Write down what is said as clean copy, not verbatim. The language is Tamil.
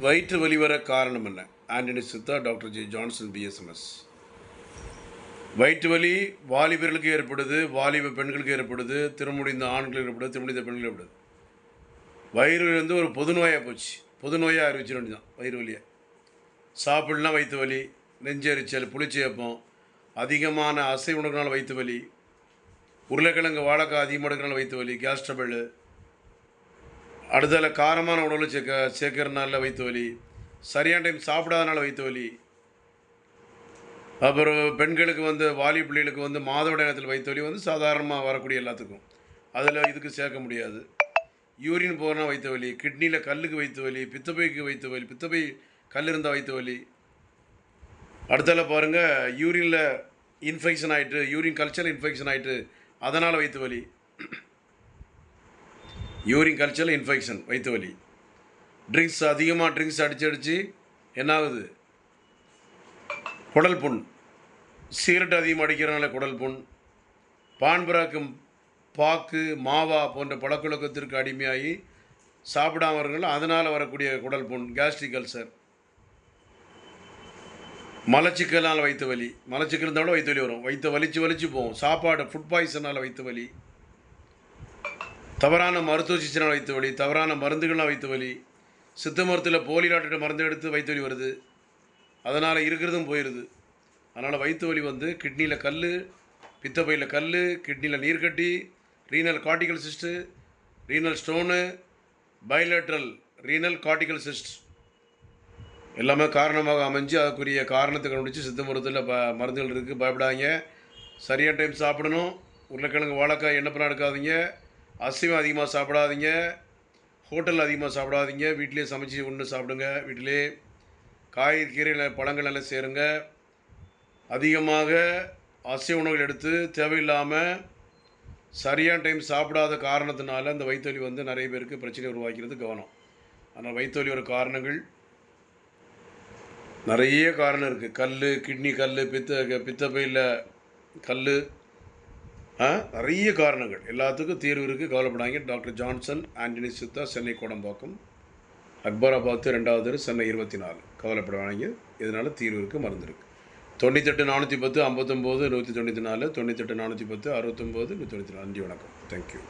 வயிற்று வலி வர காரணம் என்ன? Antony Siddha, doctor J Johnson, BSMS. வயிற்று வலி வாலிபர்களுக்கு ஏற்படுது, வாலிப பெண்களுக்கு ஏற்படுது, திருமுடிந்த ஆண்களுக்கு ஏற்படுது, திருமுடிந்த பெண்களுக்கு ஏற்படுது. வயிறு வந்து ஒரு பொது நோயாக போச்சு. பொது நோயாக அறிவிச்சிட வேண்டியதான் வயிறு வலியை. சாப்பிடலாம் வயிற்று வலி, நெஞ்செரிச்சல், புளிச்சேப்பம், அதிகமான அசை உணவுனால வயிற்று வலி, உருளைக்கிழங்கு வாழைக்காய் அதிகமாக எடுக்கிறனால வயிற்று வலி, கேஸ் ட்ரபிள், அடுத்ததில் காரமான உணவு சேர்க்கறதுனால வயிற்று வலி, சரியான டைம் சாப்பிடாதனால வயிற்று வலி, அப்புறம் பெண்களுக்கு வந்து வாலி பிள்ளைகளுக்கு வந்து மாதவிடாய் நேரத்தில் வயிற்று வலி வந்து சாதாரணமாக வரக்கூடிய எல்லாத்துக்கும், அதில் இதுக்கு சேர்க்க முடியாது. யூரின் போகிறனா வயிற்று வலி, கிட்னியில் கல்லுக்கு வயிற்று வலி, பித்தப்பைக்கு வயிற்று வலி, பித்தப்பை கல் இருந்தால் வயிற்று வலி. அடுத்ததில் பாருங்கள், யூரினில் இன்ஃபெக்ஷன் ஆகிட்டு, யூரின் கல்ச்சரில் இன்ஃபெக்ஷன் ஆகிட்டு, அதனால் வயிற்று வலி. யூரின் கல்ச்சரில் இன்ஃபெக்ஷன், வயிற்று வலி. அதிகமாக ட்ரிங்க்ஸ் அடித்து என்ன ஆகுது? குடல் புண். சிகரெட் அதிகமாக அடிக்கிறனால குடல் புண். பான்பராக்கு, பாக்கு, மாவா போன்ற பழக்கவழக்கத்திற்கு அடிமையாகி சாப்பிடாமர்கள், அதனால் வரக்கூடிய குடல் புண், கேஸ்ட்ரிக் அல்சர். மலச்சிக்கல்னால் வயிற்று வலி. மலச்சிக்கல் இருந்தாலும் வயிற்று வலி வரும். வயிற்று வலிச்சு போகும். சாப்பாடு ஃபுட் பாய்சனால் வயிற்று வலி. தவறான மருத்துவ சிகிச்சைனால் வயிற்று வலி, தவறான மருந்துகள்லாம் வயிற்று வலி, சித்த மருத்துவத்தில் போலி டாக்டர் மருந்து எடுத்து வயிற்று வலி வருது, அதனால் இருக்கிறதும் போயிடுது. அதனால் வயிற்று வலி வந்து கிட்னியில் கல், பித்தப்பையில் கல், கிட்னியில் நீர்க்கட்டி, renal cortical cyst, renal stone, bilateral renal cortical cyst எல்லாமே காரணமாக அமைஞ்சு அதுக்குரிய காரணத்தை கண்டுபிடிச்சி சித்த மருத்துவத்தில் மருந்துகள் இருக்குது. பயப்படாதீங்க. சரியான டைம் சாப்பிடணும். உருளைக்கிழங்கு வாழைக்காய் எண்ணெய் எடுக்காதீங்க. அசைவம் அதிகமாக சாப்பிடாதீங்க. ஹோட்டலில் அதிகமாக சாப்பிடாதீங்க. வீட்டிலே சமைச்சு ஒன்று சாப்பிடுங்க. வீட்டிலே கீரையில் பழங்கள் எல்லாம் சேருங்க. அதிகமாக அசைவ உணவுகள் எடுத்து தேவையில்லாமல் சரியான டைம் சாப்பிடாத காரணத்தினால இந்த வயிற்று வலி வந்து நிறைய பேருக்கு பிரச்சனை உருவாக்கிறது கவனம். ஆனால் வயிற்று வலி ஒரு காரணங்கள் நிறைய காரணம் இருக்குது. கல், கிட்னி கல், பித்தப்பையில் கல், நிறைய காரணங்கள். எல்லாத்துக்கும் தீர்வு இருக்குது. கவலைப்படாங்க. டாக்டர் ஜான்சன், ஆண்டனி சித்தா, சென்னை கோடம்பாக்கம், அக்பராபாத் 2வது தெரு, சென்னை 24. கவலைப்படாங்க. இதனால் தீர்வு இருக்குது, மருந்து இருக்குது. 98 410 59 194, 98 410 69 194. நன்றி, வணக்கம். தேங்க்யூ.